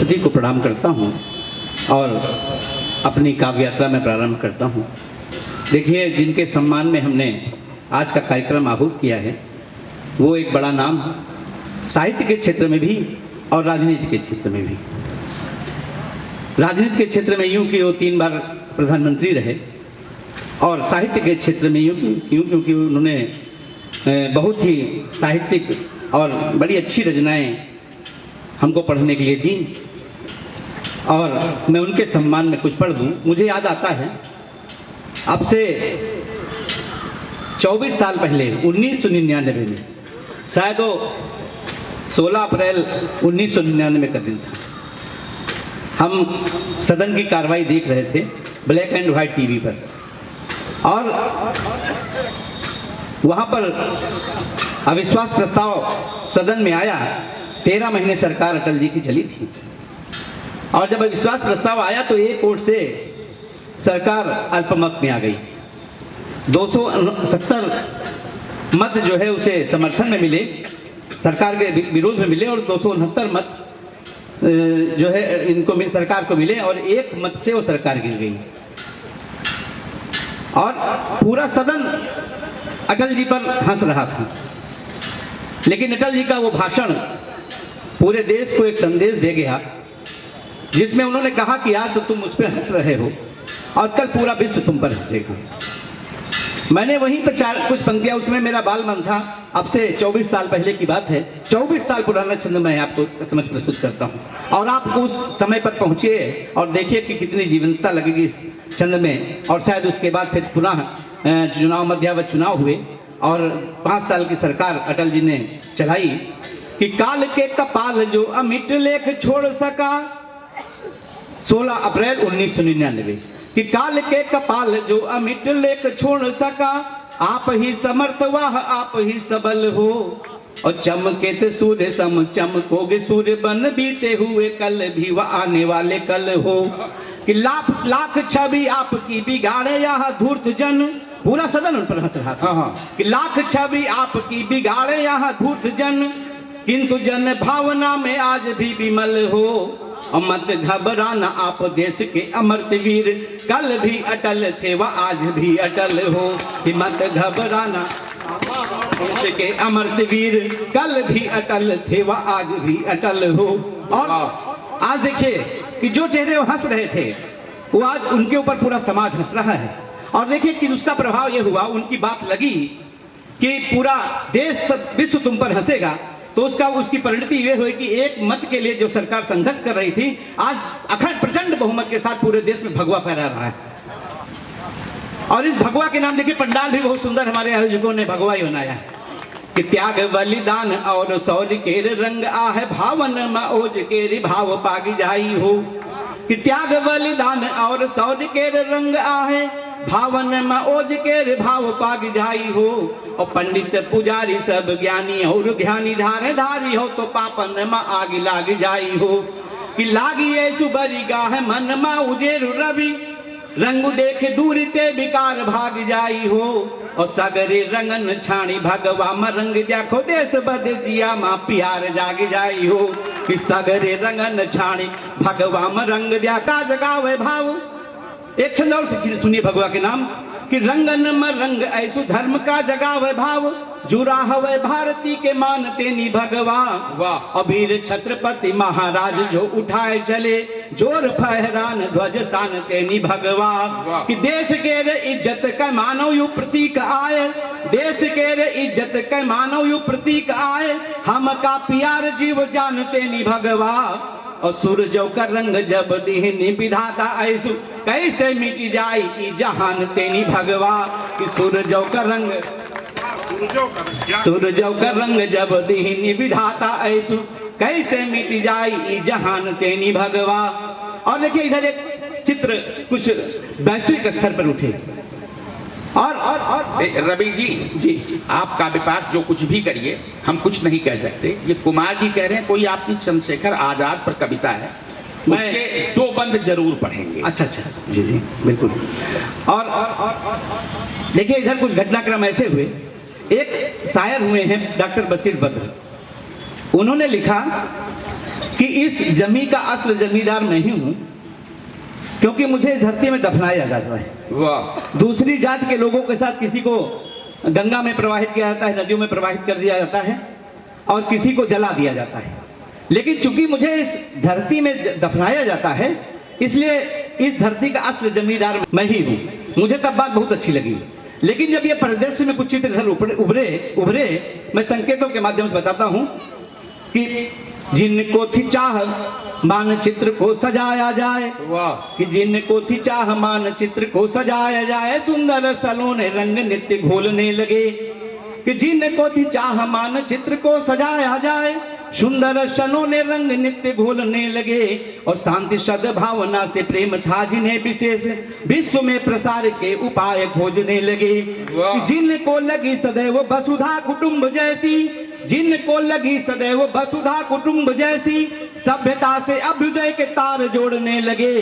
सभी को प्रणाम करता हूँ और अपनी काव्य यात्रा में प्रारंभ करता हूँ। देखिए, जिनके सम्मान में हमने आज का कार्यक्रम आहूत किया है वो एक बड़ा नाम है, साहित्य के क्षेत्र में भी और राजनीति के क्षेत्र में भी। राजनीति के क्षेत्र में यूँ कि वो 3 बार प्रधानमंत्री रहे और साहित्य के क्षेत्र में यूँ क्योंकि उन्होंने बहुत ही साहित्यिक और बड़ी अच्छी रचनाएं हमको पढ़ने के लिए दी और मैं उनके सम्मान में कुछ पढ़ दूं। मुझे याद आता है अब से 24 साल पहले 1999 में, शायद वो 16 अप्रैल 1999 का दिन था। हम सदन की कार्रवाई देख रहे थे ब्लैक एंड व्हाइट टीवी पर और वहाँ पर अविश्वास प्रस्ताव सदन में आया। 13 महीने सरकार अटल जी की चली थी और जब अविश्वास प्रस्ताव आया तो एक वोट से सरकार अल्पमत में आ गई। 270 मत जो है उसे समर्थन में मिले, सरकार के विरोध में मिले, और 269 मत जो है इनको सरकार को मिले और 1 मत से वो सरकार गिर गई। और पूरा सदन अटल जी पर हंस रहा था, लेकिन अटल जी का वो भाषण पूरे देश को एक संदेश दे गया जिसमें उन्होंने कहा कि आज तो तुम मुझ पर हंस रहे हो और कल पूरा विश्व तुम पर हंसेगा। मैंने वहीं पर कुछ पंक्तियां, उसमें मेरा बाल मन था। अब से 24 साल पहले की बात है, 24 साल पुराना छंद मैं आपको समझ प्रस्तुत करता हूं और आप उस समय पर पहुंचिए और देखिए कि कितनी जीवंतता लगेगी इस छंद में। और शायद उसके बाद फिर पुनः चुनाव, मध्यावधि चुनाव हुए और 5 साल की सरकार अटल जी ने चलाई कि काल के कपाल जो अमिट लेख छोड़ सका। 16 अप्रैल 1999 कि काल के कपाल जो अमिट लेख छोड़ सका, आप ही समर्थ वाह आप ही सबल हो, और चमके सूर्य सम चमकोगे सूर्य बन बीते हुए कल भी व आने वाले कल हो। कि लाख लाख छवि आपकी बिगाड़े यह धूर्त जन, पूरा सदन उन पर हंस रहा था। कि लाख छवि आपकी बिगाड़े यह धूर्त जन, किंतु जन भावना में आज भी विमल हो, और मत घबराना आप देश के अमृत वीर, कल भी अटल थे व आज भी अटल हो। कि मत घबराना देश के अमृत वीर, कल भी अटल थे व आज भी अटल हो। और आज देखिए कि जो चेहरे वो हंस रहे थे वो आज उनके ऊपर पूरा समाज हंस रहा है। और देखिए कि उसका प्रभाव ये हुआ, उनकी बात लगी कि पूरा देश विश्व तुम पर हंसेगा, तो उसकी परिणति ये हुई कि 1 मत के लिए जो सरकार संघर्ष कर रही थी, आज अखंड प्रचंड बहुमत के साथ पूरे देश में भगवा फहरा रहा है। और इस भगवा के नाम देखिए पंडाल भी बहुत सुंदर हमारे आयोजकों ने भगवा ही बनाया है कि त्याग बलिदान और शौर्य के रंग आहे, भावन में ओज के भाव पागी जाई हो। कि त्याग बलिदान और शौर्य के रंग आहे, भावन में ओज के भाव पाग जाई हो, और पंडित पुजारी सब ज्ञानी और ध्यानी धारे धारी हो, तो पापन में आग लाग जाई हो। कि लागी ऐसु बरी गाह मन में उजेर रवि, रंग देख दूरी ते विकार भाग जाई हो, और सगरे रंगन छाणी भगवा मरंग देखो देश बद जिया माँ प्यार जाग जाई हो। कि सगरे रंगन छाणी भगवा मरंग देखा जगावे भाव। एक छंद और सुनिए भगवा के नाम कि रंगन में रंग ऐसु धर्म का जगावे भाव, जुरा हवे भारती के मानते नी भगवा। अबीर छत्रपति महाराज जो उठाए चले, जोर फहरान ध्वज सानते नी भगवा। कि देश के रे इज्जत का मानव यु प्रतीक आए, देश के रे इज्जत का मानव यु प्रतीक आए, हम का प्यार जीव जानते नी भगवा। और सूरज का रंग जब दिहनी विधाता ऐसु, कैसे मिट जाई ई जहान तेनी भगवा। कि सूरज का रंग जब दिहनी विधाता ऐसु, कैसे मिट जाई ई जहान तेनी भगवा। और देखिए इधर एक चित्र कुछ वैश्विक स्तर पर उठे और रवि जी आपका विपाक जो कुछ भी करिए, हम कुछ नहीं कह सकते। ये कुमार जी कह रहे हैं कोई आपकी चंद्रशेखर आजाद पर कविता है, मैं 2 बंद जरूर पढ़ेंगे। अच्छा जी बिल्कुल। और देखिए इधर कुछ घटनाक्रम ऐसे हुए। एक शायर हुए हैं डॉक्टर बशीर बद्र, उन्होंने लिखा कि इस जमी का असल जमींदार मैं ही हूं, क्योंकि मुझे इस धरती में दफनाया जाता है। वाह, दूसरी जात के लोगों के साथ किसी को गंगा में प्रवाहित किया जाता है, नदियों में प्रवाहित कर दिया जाता है और किसी को जला दिया जाता है। लेकिन चूंकि मुझे इस धरती में दफनाया जाता है, इसलिए इस धरती का असली जमींदार मैं ही हूं। मुझे तब बात बहुत अच्छी लगी। लेकिन जब ये परिदृश्य में कुछ चित्र इधर उभरे, मैं संकेतों के माध्यम से बताता हूं कि जिनको थी चाह मानचित्र को सजाया जाए, वाह, कि जिनको थी चाह मानचित्र को सजाया जाए, सुंदर सलोने रंग नित्य घोलने लगे। कि जिनको थी चाह मानचित्र को सजाया जाए, सुंदर सलोने रंग नित्य घोलने लगे। और शांति सद्भावना से प्रेम था जिन्हें विशेष विश्व में प्रसार के उपाय खोजने लगे। कि जिनको लगी सदैव वसुधा कुटुंब जैसी, जिनको लगी सदैव वसुधा कुटुंब जैसी, सभ्यता से अभ्युदय के तार जोड़ने लगे।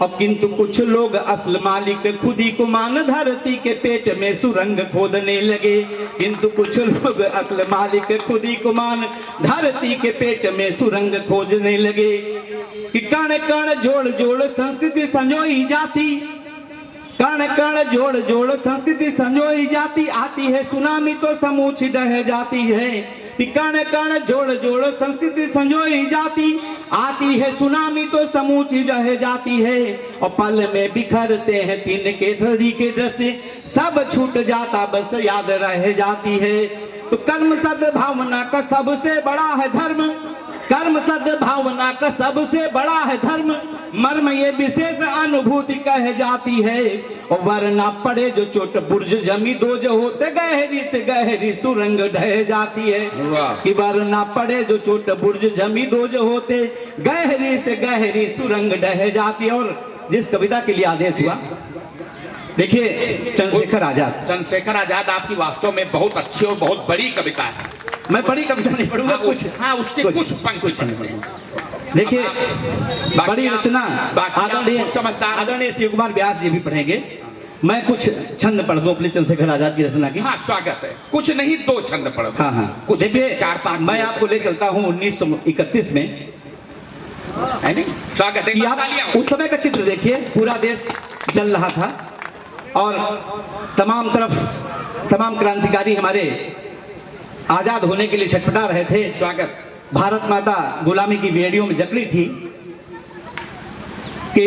और किंतु कुछ लोग असल मालिक खुद ही को मान धरती के पेट में सुरंग खोदने लगे। किंतु कुछ लोग असल मालिक खुद ही को मान धरती के पेट में सुरंग खोदने लगे। कि कण कण जोड़ जोड़ संस्कृति संजोई जाती, कण कण जोड़ जोड़ संस्कृति संजोई जाती, आती है सुनामी तो समूची ढह जाती है। कण कण जोड़ जोड़ संस्कृति संजोई जाती, आती है सुनामी तो समूची ढह जाती है। और पल में बिखरते हैं तीन के धरी के दृश्य, सब छूट जाता बस याद रह जाती है। तो कर्म सद्भावना का सबसे बड़ा है धर्म, कर्म सद्भावना का सबसे बड़ा है धर्म, मर्म ये विशेष अनुभूति कह जाती है। और वरना पड़े जो चोट बुर्ज जमी दो जो होते, गहरी से गहरी सुरंग ढह जाती है। कि वरना पड़े जो चोट बुर्ज जमी दो जो होते, गहरी से गहरी सुरंग ढह जाती है। और जिस कविता के लिए आदेश हुआ, देखिए चंद्रशेखर आजाद। चंद्रशेखर आजाद आपकी वास्तव में बहुत अच्छी और बहुत बड़ी कविता है। मैं बड़ी कविता नहीं पढ़ूंगा, कुछ उसके कुछ पंक्ति देखिए, बड़ी रचना समझदार आदरणीय शिव कुमार व्यास जी भी पढ़ेंगे। मैं कुछ छंद पढ़ दूं अपने चंद्रशेखर आजाद की रचना की। हाँ, स्वागत है। कुछ नहीं, 2 छंद पढ़ दो। हाँ, कुछ देखिए 4-5 मैं आपको ले चलता हूँ 1931 में, है नहीं? स्वागत है। आप उस समय का चित्र देखिए, पूरा देश जल रहा था और तमाम तरफ तमाम क्रांतिकारी हमारे आजाद होने के लिए छटपटा रहे थे। स्वागत। भारत माता गुलामी की बेड़ियों में जकड़ी थी कि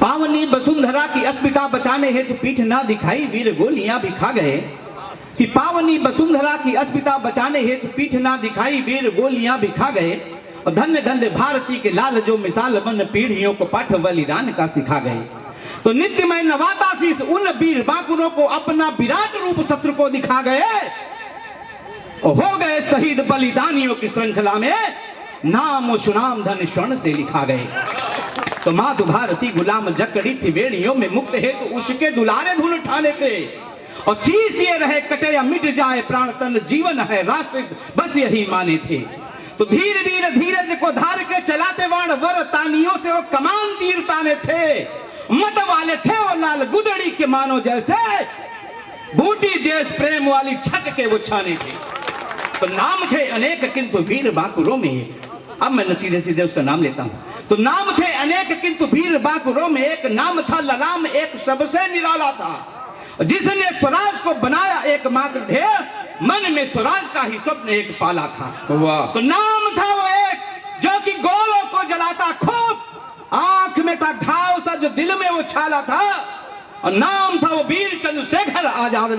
पावनी वसुंधरा की अस्मिता बचाने हेतु पीठ ना दिखाई, वीर गोलियां भी खा गए। कि पावनी वसुंधरा की अस्मिता बचाने हेतु पीठ ना दिखाई, वीर गोलियां भी खा गए। और धन्य धन्य भारती के लाल जो मिसाल बन पीढ़ियों को पाठ बलिदान का सिखा गए। तो नित्य में नवाता शीस उन वीर बाकुरों को अपना विराट रूप शत्रु को दिखा गए। और हो गए शहीद बलिदानियों की श्रृंखला में, नाम और सुनाम धन स्वर्ण से लिखा गए। तो मातु भारती गुलाम जकड़ी थी बेड़ियों में, मुक्त है तो उसके दुलारे धुन उठाने थे। और शीश ये रहे कटे या मिट जाए प्राण तन, जीवन है राष्ट्र बस यही माने थे। तो धीर वीर धीरज को धार के चलाते वाण, वर तानियों से वो कमान तीर ताने थे। मत वाले थे वो लाल गुदड़ी के मानो जैसे, बूटी देश प्रेम वाली छत के वो छाने थे। तो नाम थे अनेक किंतु वीर बाकुरों में, अब मैं सीधे सीधे उसका नाम लेता हूं। तो नाम थे अनेक किंतु वीर बाकुरों में, एक नाम था ललाम, एक सबसे निराला था। जिसने स्वराज को बनाया एकमात्र ध्येय, मन में स्वराज का ही स्वप्न एक पाला था। तो नाम था वो एक जो कि गोलों को जलाता खूब, आंख में था घाव सा जो दिल में वो छाला था। और नाम था वो वीर चंद्रशेखर आजाद,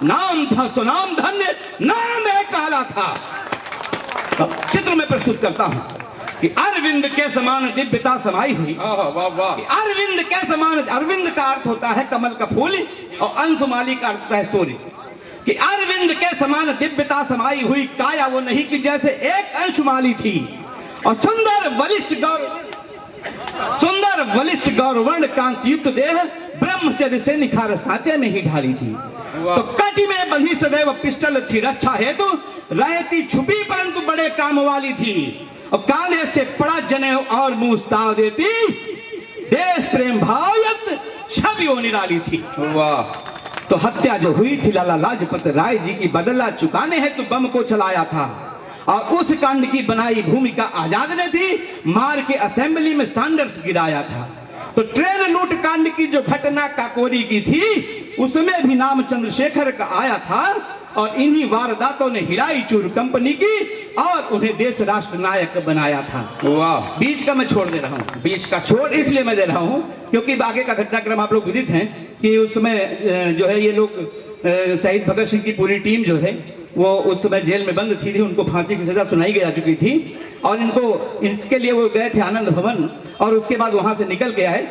नाम था सुनाम धन्य, नाम एक आला था। तो चित्र में प्रस्तुत करता हूं कि अरविंद के समान दिव्यता समाई हुई। अरविंद के समान, अरविंद का अर्थ होता है कमल का फूल और अंशुमाली का अर्थ होता है सूर्य। कि अरविंद के समान दिव्यता समाई हुई काया वो नहीं कि जैसे एक अंशुमाली थी। और सुंदर वलिष्ठ गौरवर्ण कांतियुक्त देह ब्रह्मचर्य से निखार सांचे में ही ढाली थी। तो कटी में बंधी सदैव पिस्टल थी, रक्षा हेतु रहती छुपी परंतु बड़े काम वाली थी। और काले से पड़ा जनेऊ और मुस्ताव देती, देश प्रेम भावयुक्त छवियों निराली थी। वाह। तो हत्या जो हुई थी लाला लाजपत राय जी की बदला चुकाने हेतु बम को चलाया था, और उस कांड की बनाई भूमिका आजाद ने थी, मार के असेंबली में सैंडर्स गिराया था। तो ट्रेन लूट कांड की जो घटना काकोरी की थी, उसमें भी नाम चंद्रशेखर का आया था, और इन्हीं वारदातों ने हिलाई चूर कंपनी की और उन्हें देश राष्ट्र नायक बनाया था। वाह, बीच का मैं छोड़ दे रहा हूँ, बीच का छोड़ इसलिए मैं दे रहा हूँ क्योंकि आगे का घटनाक्रम आप लोग विदित हैं कि उसमें जो है ये लोग शहीद भगत सिंह की पूरी टीम जो है वो उस समय जेल में बंद थी, उनको फांसी की सजा सुनाई जा चुकी थी, और इनको इसके लिए वो गए थे आनंद भवन, और उसके बाद वहां से निकल के आए।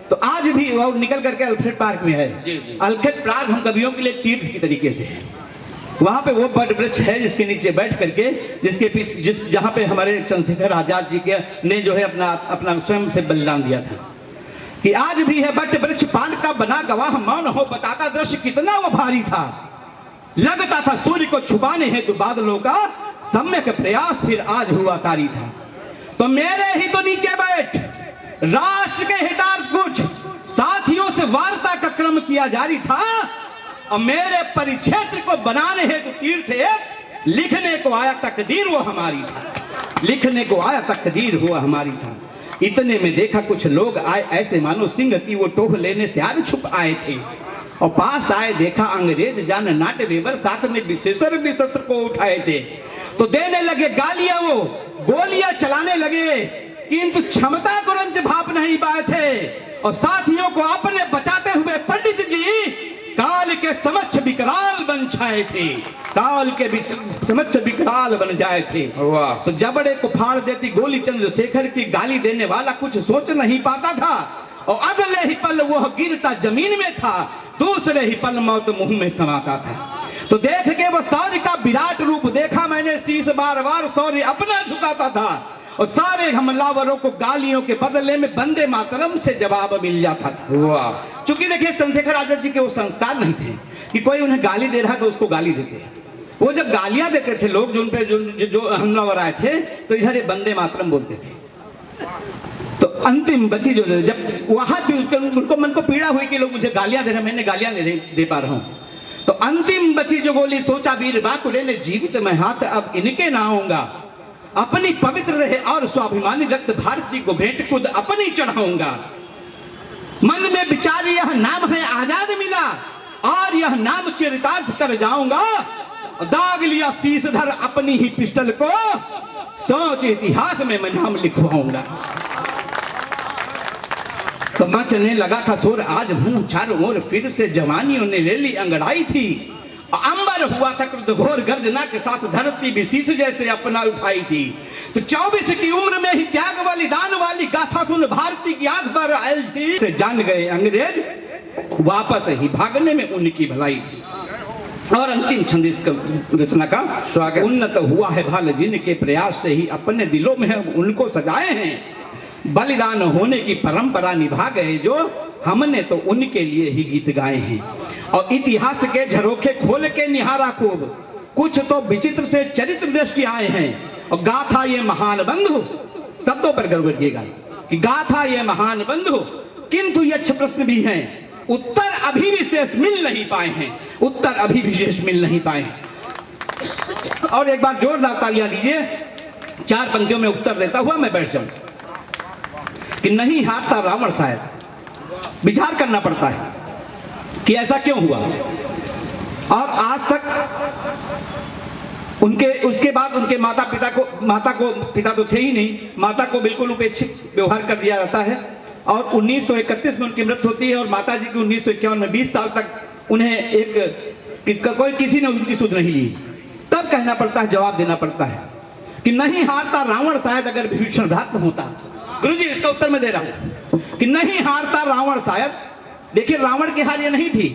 तो आज भी वो निकल करके अल्फ्रेड पार्क में है। अल्फ्रेड पार्क हम कवियों के लिए तीर्थ की तरीके से है। वहां पे वो बट वृक्ष है जिसके नीचे बैठ करके, जिसके पीछे जहां पे हमारे चंद्रशेखर आजाद जी के ने जो है अपना स्वयं से बलिदान दिया था, कि आज भी है बट वृक्ष पान का बना गवाह, मौन हो बताता दृश्य कितना वो भारी था। लगता था सूर्य को छुपाने हेतु बादलों का सम्यक प्रयास फिर आज हुआ कारी था। तो मेरे ही तो नीचे बैठ राष्ट्र के हितार्थ कुछ साथियों से वार्ता का क्रम किया जारी था, और मेरे परिक्षेत्र को बनाने हेतु तीर्थ एक लिखने को आया तकदीर वो हमारी था, लिखने को आया तकदीर हुआ हमारी था। इतने में देखा कुछ लोग आए ऐसे मानो सिंह की वो टोह लेने से आगे छुप आए थे, और पास आए देखा अंग्रेज जान नाट वेबर, साथ में विशेषर भी शस्त्र को उठाए थे। तो देने लगे गालियां, वो गोलियां चलाने लगे, किंतु क्षमता को रंज भाप नहीं पाए थे, और साथियों को अपने बचाते हुए पंडित जी काल के समक्ष विकराल बन छाए थे, काल के समक्ष विकराल बन जाए थे। वाह, तो जबड़े को फाड़ देती गोली चंद्रशेखर की, गाली देने वाला कुछ सोच नहीं पाता था, और अगले ही पल वह गिरता जमीन में था, दूसरे ही पल मौत मुंह में समाता था। तो देख के वो शौर्य का विराट रूप देखा मैंने, शीश बार बार शौर्य अपना झुकाता था, और सारे हमलावरों को गालियों के बदले में वंदे मातरम से जवाब मिल जाता था। वाह, चूंकि देखिए चंद्रशेखर आजाद जी के वो संस्कार नहीं थे कि कोई उन्हें गाली दे रहा है तो उसको गाली देते। वो जब गालियां देते थे लोग जो उन पे जो हमलावर आए थे, तो इधर ये वंदे मातरम बोलते थे। तो अंतिम बची जो जब वहां भी उनको मन को पीड़ा हुई कि लोग मुझे गालियां दे रहे, मैंने गालियां दे पा रहा हूं, तो अंतिम बची जो गोली सोचा वीर बाकुले ने, जीवित मैं हाथ अब इनके ना आऊंगा, अपनी पवित्र रहे और स्वाभिमानी रक्त भारती को भेंट खुद अपनी चढ़ाऊंगा। मन में विचार यह नाम है आजाद मिला, और यह नाम चरितार्थ कर जाऊंगा, दाग लिया शीशधर अपनी ही पिस्टल को, सोच इतिहास में मैं नाम लिखवाऊंगा। तो मचने लगा था शोर आज मुंह चारों ओर, फिर से जवानियों ने ले ली अंगड़ाई थी, अंबर हुआ था क्रुद्ध घोर गर्जना के साथ, धरती भी शीश जैसे अपना उठाई थी। तो 24 की उम्र में ही त्याग वाली दान वाली गाथा सुन भारती की आंख पर आई थी, से जान गए अंग्रेज वापस ही भागने में उनकी भलाई थी। और अंतिम छंद इसका रचना का स्वागत। उन्नत हुआ है भाल जिनके प्रयास से ही अपने दिलों में उनको सजाए हैं, बलिदान होने की परंपरा निभा गए जो, हमने तो उनके लिए ही गीत गाए हैं। और इतिहास के झरोखे खोल के निहारा खूब, कुछ तो विचित्र से चरित्र दृष्टि आए हैं, और गाथा ये महान बंधु, शब्दों पर गौर करिएगा कि गाथा ये महान बंधु, किंतु यक्ष प्रश्न भी हैं, उत्तर अभी विशेष मिल नहीं पाए हैं, उत्तर अभी विशेष मिल नहीं पाए हैं। और एक बार जोरदार तालियां दीजिए, 4 पंक्तियों में उत्तर देता हुआ मैं बैठ जाऊं कि नहीं हारता रावण शायद। विचार करना पड़ता है कि ऐसा क्यों हुआ, और आज तक उसके बाद उनके माता को पिता तो थे ही नहीं, माता को बिल्कुल उपेक्षित व्यवहार कर दिया जाता है, और 1931 में उनकी मृत्यु होती है, और माता जी की 1951 में 20 साल तक उन्हें कोई किसी ने उनकी सुध नहीं ली। तब कहना पड़ता है, जवाब देना पड़ता है कि नहीं हारता रावण शायद अगर विभीषण भ्रात होता। गुरुजी इसका उत्तर मैं दे रहा हूं कि नहीं हारता रावण शायद। देखिए रावण की हार ये नहीं थी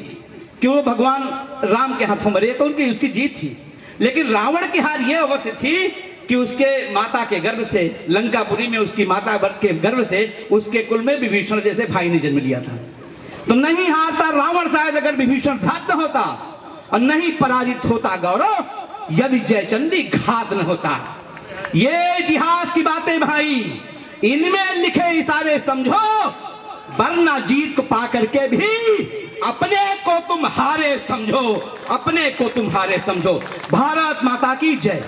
कि वो भगवान राम के हाथों मरे, तो उनकी उसकी जीत थी, लेकिन रावण की हार ये अवश्य थी कि उसके माता के गर्भ से, लंकापुरी में उसकी माता के गर्भ से उसके कुल में विभीषण जैसे भाई ने जन्म लिया था। तो नहीं हारता रावण शायद अगर विभीषण भ्रात न होता, और नहीं पराजित होता गौरव यदि जयचंदी घात न होता। ये इतिहास की बातें भाई, इनमें लिखे इशारे समझो, वरना जीत को पा करके भी अपने को तुम हारे समझो, अपने को तुम हारे समझो। भारत माता की जय।